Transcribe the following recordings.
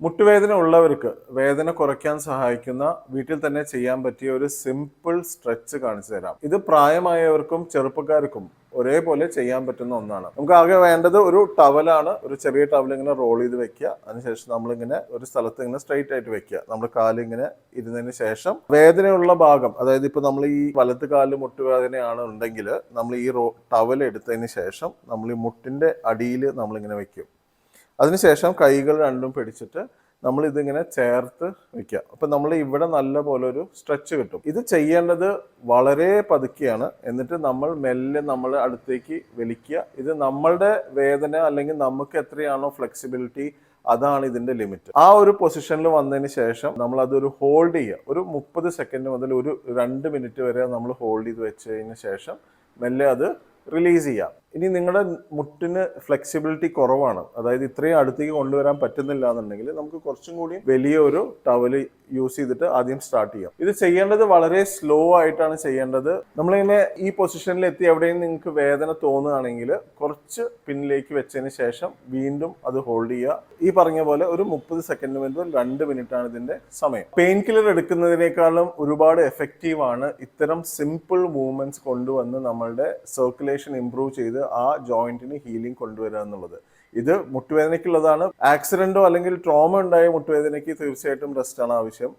മുട്ടുവേദന ഉള്ളവർക്ക് വേദന കുറയ്ക്കാൻ സഹായിക്കുന്ന വീട്ടിൽ തന്നെ ചെയ്യാൻ പറ്റിയ ഒരു സിമ്പിൾ സ്ട്രെച്ച് കാണിച്ചു തരാം. ഇത് പ്രായമായവർക്കും ചെറുപ്പക്കാർക്കും ഒരേപോലെ ചെയ്യാൻ പറ്റുന്ന ഒന്നാണ്. നമുക്ക് ആകെ വേണ്ടത് ഒരു ടവലാണ്. ഒരു ചെറിയ ടവൽ ഇങ്ങനെ റോൾ ചെയ്ത് വെക്കുക. അതിനുശേഷം നമ്മളിങ്ങനെ ഒരു സ്ഥലത്ത് ഇങ്ങനെ സ്ട്രെയിറ്റ് ആയിട്ട് വെക്കുക. നമ്മുടെ കാലിങ്ങനെ ഇരുന്നതിന് ശേഷം വേദനയുള്ള ഭാഗം, അതായത് ഇപ്പൊ നമ്മൾ ഈ വലത്ത് കാല് മുട്ടുവേദനയാണ് ഉണ്ടെങ്കിൽ നമ്മൾ ഈ ടവൽ എടുത്തതിന് ശേഷം നമ്മൾ ഈ മുട്ടിന്റെ അടിയിൽ നമ്മളിങ്ങനെ വെക്കും. അതിനുശേഷം കൈകൾ രണ്ടും പിടിച്ചിട്ട് നമ്മൾ ഇതിങ്ങനെ ചേർത്ത് വെക്കുക. അപ്പം നമ്മൾ ഇവിടെ നല്ല പോലെ ഒരു സ്ട്രെച്ച് കിട്ടും. ഇത് ചെയ്യേണ്ടത് വളരെ പതുക്കെയാണ്. എന്നിട്ട് നമ്മൾ മെല്ലെ നമ്മൾ അടുത്തേക്ക് വലിക്കുക. ഇത് നമ്മളുടെ വേദന അല്ലെങ്കിൽ നമുക്ക് എത്രയാണോ ഫ്ലെക്സിബിലിറ്റി അതാണ് ഇതിന്റെ ലിമിറ്റ്. ആ ഒരു പൊസിഷനിൽ വന്നതിന് ശേഷം നമ്മൾ അതൊരു ഹോൾഡ് ചെയ്യുക. ഒരു 30 സെക്കൻഡ് മുതൽ ഒരു 2 മിനിറ്റ് വരെ നമ്മൾ ഹോൾഡ് ചെയ്ത് വെച്ചതിന് ശേഷം മെല്ലെ അത് റിലീസ് ചെയ്യാം. ഇനി നിങ്ങളുടെ മുട്ടിന് ഫ്ലെക്സിബിലിറ്റി കുറവാണ്, അതായത് ഇത്രയും അടുത്തേക്ക് കൊണ്ടുവരാൻ പറ്റുന്നില്ല എന്നുണ്ടെങ്കിൽ നമുക്ക് കുറച്ചും കൂടി വലിയ ഒരു ടവൽ യൂസ് ചെയ്തിട്ട് ആദ്യം സ്റ്റാർട്ട് ചെയ്യാം. ഇത് ചെയ്യേണ്ടത് വളരെ സ്ലോ ആയിട്ടാണ് ചെയ്യേണ്ടത്. നമ്മളിങ്ങനെ ഈ പൊസിഷനിൽ എത്തി എവിടെയും നിങ്ങൾക്ക് വേദന തോന്നുകയാണെങ്കിൽ കുറച്ച് പിന്നിലേക്ക് വെച്ചതിന് ശേഷം വീണ്ടും അത് ഹോൾഡ് ചെയ്യുക. ഈ പറഞ്ഞ പോലെ ഒരു 30 സെക്കൻഡ് മുതൽ 2 മിനിറ്റ് ആണ് ഇതിന്റെ സമയം. പെയിൻ കില്ലർ എടുക്കുന്നതിനേക്കാളും ഒരുപാട് എഫക്റ്റീവ് ആണ് ഇത്തരം സിമ്പിൾ മൂവ്മെന്റ്സ് കൊണ്ടുവന്ന് നമ്മളുടെ സർക്കുലേഷൻ ഇംപ്രൂവ് ചെയ്ത് ആ ജോയിന്റിന് ഹീലിംഗ് കൊണ്ടുവരിക എന്നുള്ളത്. ഇത് മുട്ടുവേദനയ്ക്കുള്ളതാണ്. ആക്സിഡന്റോ അല്ലെങ്കിൽ ട്രോമ ഉണ്ടായ മുട്ടുവേദനയ്ക്ക് തീർച്ചയായിട്ടും റെസ്റ്റ് ആണ് ആവശ്യം.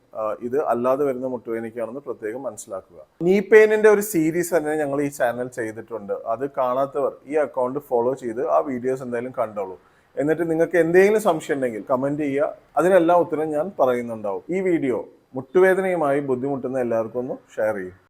ഇത് അല്ലാതെ വരുന്ന മുട്ടുവേദനയ്ക്കാണെന്ന് പ്രത്യേകം മനസ്സിലാക്കുക. നീ പെയിനിന്റെ ഒരു സീരീസ് തന്നെ ഞങ്ങൾ ഈ ചാനൽ ചെയ്തിട്ടുണ്ട്. അത് കാണാത്തവർ ഈ അക്കൗണ്ട് ഫോളോ ചെയ്ത് ആ വീഡിയോസ് എന്തായാലും കണ്ടോളൂ. എന്നിട്ട് നിങ്ങൾക്ക് എന്തെങ്കിലും സംശയം ഉണ്ടെങ്കിൽ കമന്റ് ചെയ്യുക. അതിനെല്ലാം ഉത്തരം ഞാൻ പറയുന്നുണ്ടാവും. ഈ വീഡിയോ മുട്ടുവേദനയുമായി ബുദ്ധിമുട്ടുന്ന എല്ലാവർക്കും ഒന്ന് ഷെയർ ചെയ്യും.